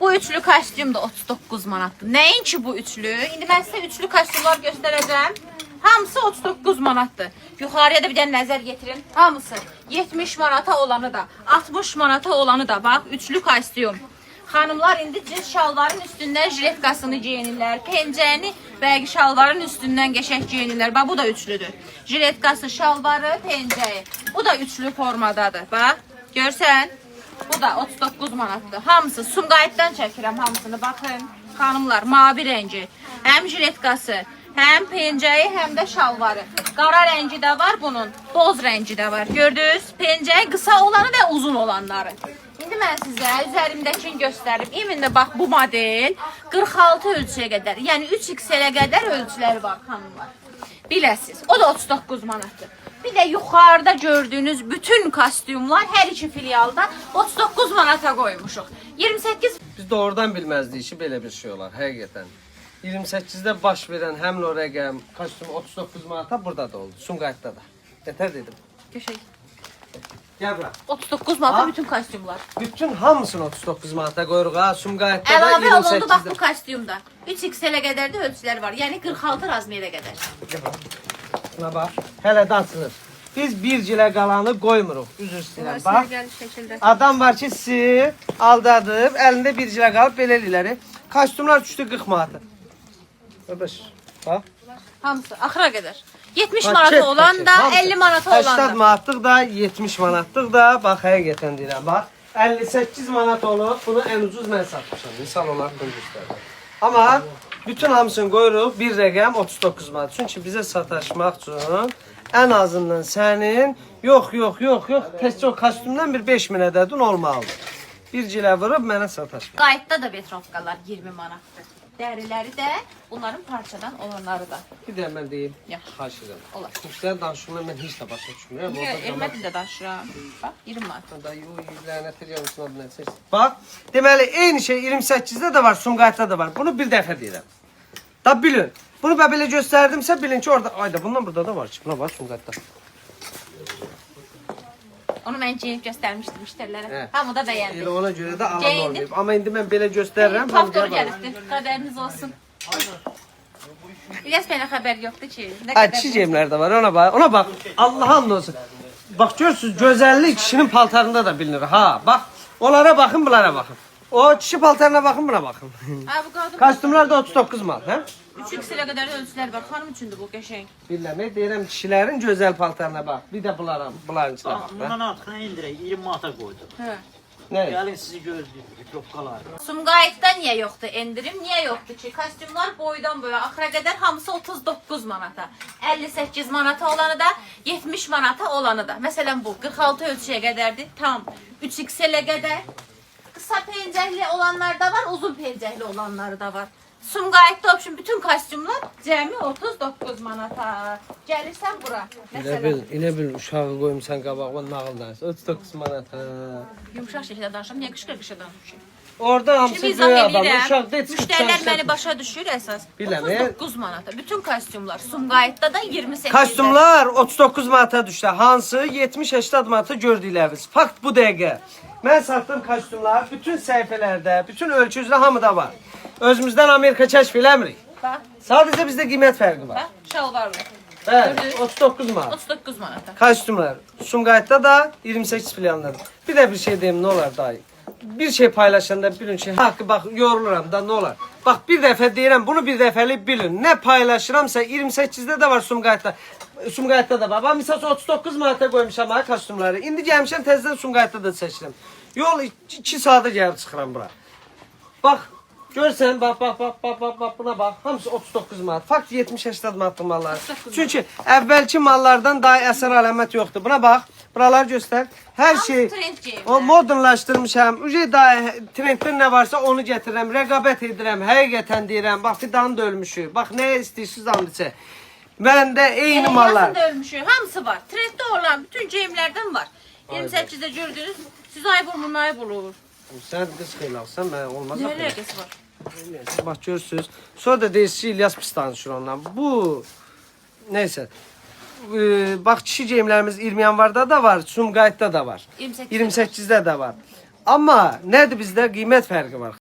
Bu üçlü kostyum da 39 manatdır. Nəinki bu üçlü? İndi mən sizə üçlü kostyumlar göstərəcəm. Hamısı 39 manatdır. Yuxarıya da bir dənə nəzər yetirin. Hamısı 70 manata olanı da, 60 manata olanı da. Bax, üçlü kostyum. Xanımlar indi cins şalvarın üstündən jiletkasını geyinirlər. Pencəni bəgi şalvarın üstündən qəşəng geyinirlər. Bax, bu da üçlüdür. Jiletkası, şalvarı, pencəyi. Bu da üçlü formadadır. Bax, görsən. Bu da 39 manatdır. Hamısı Sumqayıtdan çəkirəm hamısını. Baxın, xanımlar, mavi rəngi. Həm jiletkası, həm pencəyi, həm də şalvarı. Qara rəngi də var bunun, boz rəngi də var. Gördünüz? Pencəyi qısa olanı və uzun olanları. İndi mən sizə üzərimdəkini göstərim. İmində bax, bu model 46 ölçüyə qədər, yəni 3XL-ə qədər ölçüləri var xanımlar. Biləsiniz, o da 39 manatdır. Bir de yukarıda gördüğünüz bütün kostyumlar her iki filialda 39 manata koymuşuq. 28. Biz doğrudan bilməzdik ki, belə bir şey olar, həqiqətən. 28-də baş verən həmin o rəqəm, kostyum 39 manata burada da oldu, Sumqayıtda da. Yetər dedim. Köşək. Gəl bura. 39 manata bütün kostyumlar. Bütün hamısını 39 manata qoyuruq ha, Sumqayıtda da Əlavə olundu bax 28-də. bu kostyumda. 3XL-ə qədər də ölçüləri var. Yəni 46 razmiyyə qədər. Buna bax, hələ də açılır. Biz bir gilə qalanı qoymuruq, üzr istəyirəm. Bax, adam var ki, sizi aldadıb, əlində bir gilə qalıb belə eləyir. Kostyumlar düşdü 40 manata. Qardaş, bax. Hamısı axıra qədər. 70 manata olan da, 50 manata olan 80 da. manatlıq da, 70 manatlıq da, bax, həqiqətən deyirəm, bax. 58 manat olub, bunu ən ucuz mən satmışam. Misal olaraq bunu göstərdim. Amma bütün hamısını qoyuruq, bir rəqəm 39 manat. Çünki bizə sataşmaq üçün ən azından sənin, yox, təkcə o kostyumdan bir 5000 ədədin olmalıdır. Bir gilə vurub mənə sataşmaq. Qayıtda da betrovkalar 20 manatdır. Dəriləri də bunların parçadan olanları da. Bir də mən deyim, Yox. xahiş edirəm. Olar. Müştəri danışımını mən heç də başa düşmürəm. Elmə dildə danışıram. Bax, 20 manat. Lənət edirəm, adına seç. Bax, deməli, eyni şey 28-də də var, Sumqayıtda da var. Bunu bir dəfə deyirəm. Da bilin. Bunu ben belə göstərdimsə bilin ki orada, ayda bundan burada da var ki. Buna bax, Sumqayıtda. Onu mən geyinib göstərmişdim müştərilərə. Hamı da bəyəndi. Elə ona görə də alan Geyindim. olmayıb. Amma indi mən belə göstərirəm. Faktor gəlibdir. Qədəriniz olsun. İlyas bəylə xəbər yoxdur ki. Nə Ha, qədər kişi cemlər də var. Ona bax. Ona bax. Allah'ın olsun. Bax görürsüz, gözəllik kişinin paltarında da bilinir. Ha, bax. Onlara baxın, bunlara baxın. O kişi paltarına baxın, buna baxın. Ha, bu qadın. Kostyumlar da 39 manat, hə? 3XL-ə qədər də ölçülər var. Xanım üçündür bu qəşəng. Bilmem, deyirəm kişilərin gözəl paltarına bax. Bir də bunların içinə bax. Bundan artıq nə indirək? 20 manata qoydum. Hə. Nə? Gəlin sizi gözləyir, mikrofkalar. Sumqayıtda niyə yoxdur endirim? Niyə yoxdur ki? Kostyumlar boydan boya axıra qədər hamısı 39 manata. 58 manata olanı da, 70 manata olanı da. Məsələn bu 46 ölçüyə qədərdir. Tam 3XL-ə qədər. Qısa pencəkli olanlar da var, uzun pencəkli olanları da var. Sumqayıtda option bütün kostyumlar cəmi 39 manata. Gəlirsən bura. Elə bil uşağı qoymusan qabağıma nağıl danış. 39 manat. Yumuşaq şəkildə danışam, niyə qışqır-qışqır danışmışım? Orada hamısı Şimdi izah böyük adam, edirəm. uşaq da heç Müştərilər məni başa düşür əsas. Biləm, 39 manata. Bütün kostyumlar. Sumqayıtda da 28. Kostyumlar 39 manata düşdü. Hansı 70-80 manata gördükləriniz. Fakt bu dəqiqə. Mən satdığım kostyumlar bütün səhifələrdə, bütün ölçü üzrə hamıda var. Özümüzdən Amerika kəşf eləmirik. Bax, Sadəcə bizdə qiymət fərqi var. bax, şalvarlı. Bəli, 39 manat. 39 manata. Kostyumlar. Sumqayıtda da 28 filialında. Bir də bir şey deyim, nə olar dayı? Bir şey paylaşanda bilin ki, haqqı bax yoruluram da nə olar? Bax bir dəfə deyirəm, bunu bir dəfəlik bilin. Nə paylaşıramsa 28-də də var Sumqayıtda. Sumqayıtda da var. Bax misal 39 manata qoymuşam ha kostyumları. İndi gəlmişəm təzədən Sumqayıtda da çəkirəm. Yol 2 saata gəlib çıxıram bura. Bax görsən, bax buna bax. Hamısı 39 manat. Fakt 70-80 manatlıq mallar. Çünki əvvəlki mallardan daha əsər əlamət yoxdur. Buna bax. Buraları göstər. Hər şey trend geyimlər. o modernlaşdırmışam. Ücə daha trenddə nə varsa onu gətirirəm. Rəqabət edirəm. Həqiqətən deyirəm. Bax fidanı da ölmüşük. Bax nəyə istəyirsiniz andısə. Məndə eyni mallar. Yazın da ölmüşük. Hamısı var. Trenddə olan bütün geyimlərdən var. 28-də gördünüz. Siz ayıb olmun, ayıb olur. Sən qız xeylalsan, mən olmaz. Nə əlaqəsi var? Bax görürsünüz. Sonra da deyirsiniz ki, İlyas pis danışır ondan. Bu neysə. Bax kişi geyimlərimiz 20 yanvarda da var, Sumqayıtda da var. 28-də də var. Amma nədir bizdə qiymət fərqi var.